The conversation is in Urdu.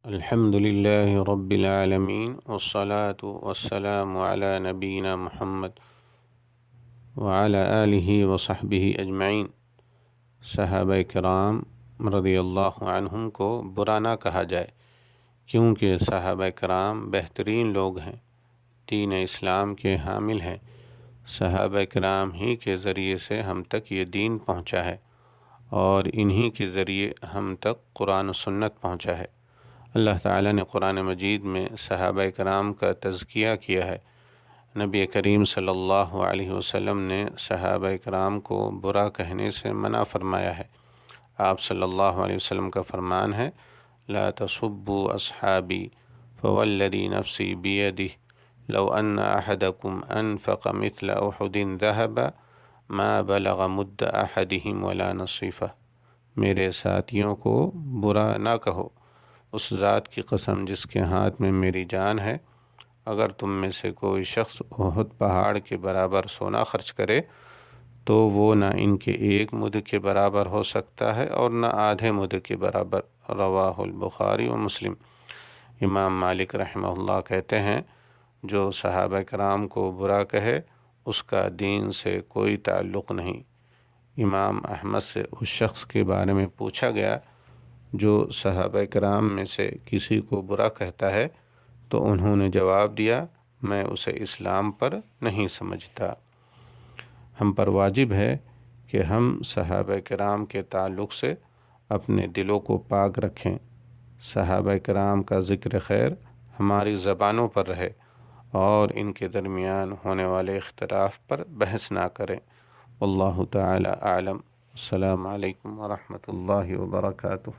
الحمد لله رب العالمين والصلاة والسلام على نبينا محمد وعلى آله وصحبه اجمعین۔ صحابہ کرام رضی اللہ عنہم کو برا نہ کہا جائے، کیونکہ صحابہ کرام بہترین لوگ ہیں، دین اسلام کے حامل ہیں۔ صحابہ کرام ہی کے ذریعے سے ہم تک یہ دین پہنچا ہے، اور انہی کے ذریعے ہم تک قرآن و سنت پہنچا ہے۔ اللہ تعالیٰ نے قرآن مجید میں صحابہ کرام کا تزکیہ کیا ہے۔ نبی کریم صلی اللہ علیہ وسلم نے صحابہ کرام کو برا کہنے سے منع فرمایا ہے۔ آپ صلی اللہ علیہ وسلم کا فرمان ہے، لا تسبوا اصحابی فوالذی نفسی بیدہ لو ان احدکم انفق مثل احد ذہبا ما بلغ مد احدہم ولا نصیفہ۔ میرے ساتھیوں کو برا نہ کہو، اس ذات کی قسم جس کے ہاتھ میں میری جان ہے، اگر تم میں سے کوئی شخص احد پہاڑ کے برابر سونا خرچ کرے تو وہ نہ ان کے ایک مد کے برابر ہو سکتا ہے اور نہ آدھے مد کے برابر۔ رواہ البخاری و مسلم۔ امام مالک رحمہ اللہ کہتے ہیں، جو صحابہ کرام کو برا کہے اس کا دین سے کوئی تعلق نہیں۔ امام احمد سے اس شخص کے بارے میں پوچھا گیا جو صحابہ کرام میں سے کسی کو برا کہتا ہے، تو انہوں نے جواب دیا، میں اسے اسلام پر نہیں سمجھتا۔ ہم پر واجب ہے کہ ہم صحابہ کرام کے تعلق سے اپنے دلوں کو پاک رکھیں، صحابہ کرام کا ذکر خیر ہماری زبانوں پر رہے، اور ان کے درمیان ہونے والے اختلاف پر بحث نہ کریں۔ واللہ تعالی اعلم۔ السلام علیکم ورحمۃ اللہ وبرکاتہ۔